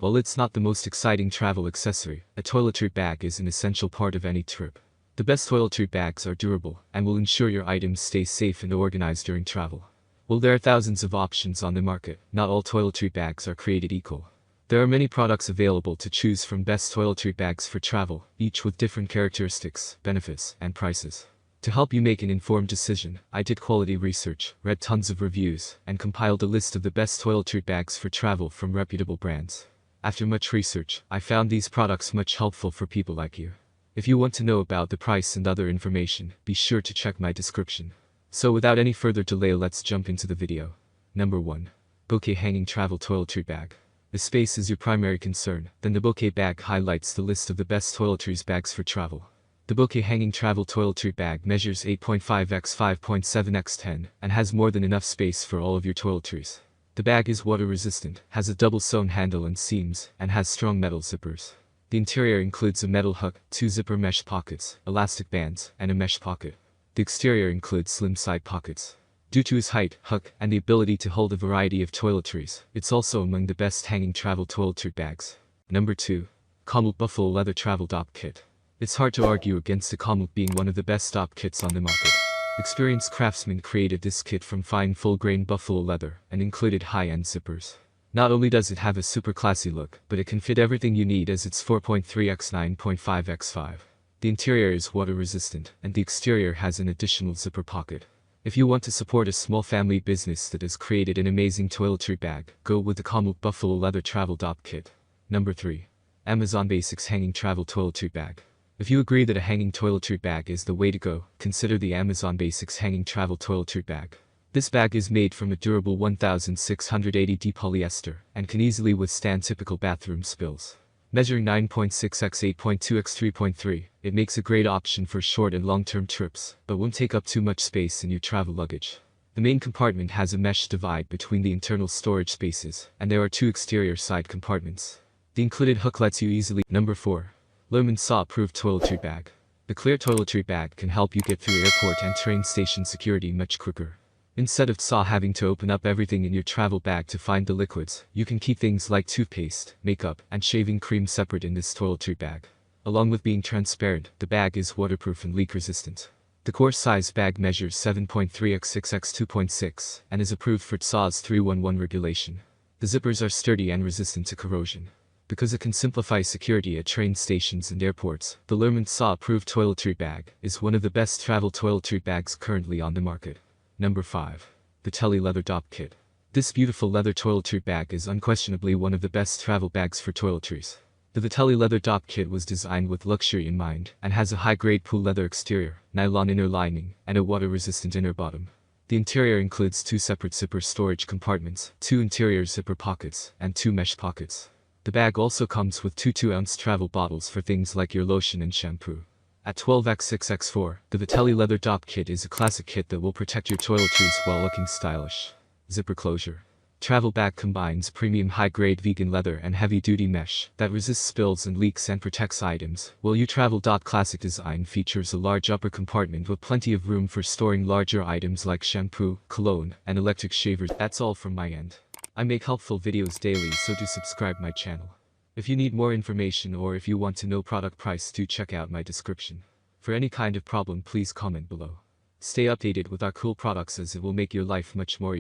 While it's not the most exciting travel accessory, a toiletry bag is an essential part of any trip. The best toiletry bags are durable and will ensure your items stay safe and organized during travel. While there are thousands of options on the market, not all toiletry bags are created equal. There are many products available to choose from. Best toiletry bags for travel, each with different characteristics, benefits, and prices. To help you make an informed decision, I did quality research, read tons of reviews, and compiled a list of the best toiletry bags for travel from reputable brands. After much research, I found these products much helpful for people like you. If you want to know about the price and other information, be sure to check my description. So without any further delay, let's jump into the video. Number 1. Boacay Hanging Travel Toiletry Bag. If space is your primary concern, then the Boacay bag highlights the list of the best toiletries bags for travel. The Boacay Hanging Travel Toiletry Bag measures 8.5 x 5.7 x 10 and has more than enough space for all of your toiletries. The bag is water resistant, has a double sewn handle and seams, and has strong metal zippers. The interior includes a metal hook, 2 zipper mesh pockets, elastic bands, and a mesh pocket. The exterior includes slim side pockets. Due to its height, hook, and the ability to hold a variety of toiletries, it's also among the best hanging travel toiletry bags. Number 2. KomalC Buffalo Leather Travel Dopp Kit. It's hard to argue against the KomalC being one of the best Dopp kits on the market. Experienced craftsmen created this kit from fine full-grain buffalo leather and included high-end zippers. Not only does it have a super classy look, but it can fit everything you need as it's 4.3 x 9.5 x 5. The interior is water resistant, and the exterior has an additional zipper pocket. If you want to support a small family business that has created an amazing toiletry bag, go with the KomalC Buffalo Leather Travel Dopp Kit. Number 3. Amazon Basics Hanging Travel Toiletry Bag. If you agree that a hanging toiletry bag is the way to go, consider the Amazon Basics Hanging Travel Toiletry Bag. This bag is made from a durable 1680D polyester and can easily withstand typical bathroom spills. Measuring 9.6 x 8.2 x 3.3, it makes a great option for short and long-term trips, but won't take up too much space in your travel luggage. The main compartment has a mesh divide between the internal storage spaces, and there are 2 exterior side compartments. The included hook lets you easily. Number 4. Lermende TSA-Approved Toiletry Bag. The clear toiletry bag can help you get through airport and train station security much quicker. Instead of having to open up everything in your travel bag to find the liquids, you can keep things like toothpaste, makeup, and shaving cream separate in this toiletry bag. Along with being transparent, the bag is waterproof and leak resistant. The core size bag measures 7.3 x 6 x 2.6 and is approved for TSA's 311 regulation. The zippers are sturdy and resistant to corrosion. Because it can simplify security at train stations and airports, the Lermende TSA-Approved Toiletry Bag is one of the best travel toiletry bags currently on the market. Number 5. Vetelli Leather Dopp Kit. This beautiful leather toiletry bag is unquestionably one of the best travel bags for toiletries. The Vetelli Leather Dopp Kit was designed with luxury in mind and has a high-grade pool leather exterior, nylon inner lining, and a water-resistant inner bottom. The interior includes 2 separate zipper storage compartments, 2 interior zipper pockets, and 2 mesh pockets. The bag also comes with 2 2-ounce travel bottles for things like your lotion and shampoo. At 12 x 6 x 4, the Vetelli Leather Dopp Kit is a classic kit that will protect your toiletries while looking stylish. Zipper closure. Travel bag combines premium high-grade vegan leather and heavy-duty mesh that resists spills and leaks and protects items, while your travel. Classic design features a large upper compartment with plenty of room for storing larger items like shampoo, cologne, and electric shavers. That's all from my end. I make helpful videos daily, so do subscribe my channel. If you need more information or if you want to know product price, do check out my description. For any kind of problem, please comment below. Stay updated with our cool products as it will make your life much more easier.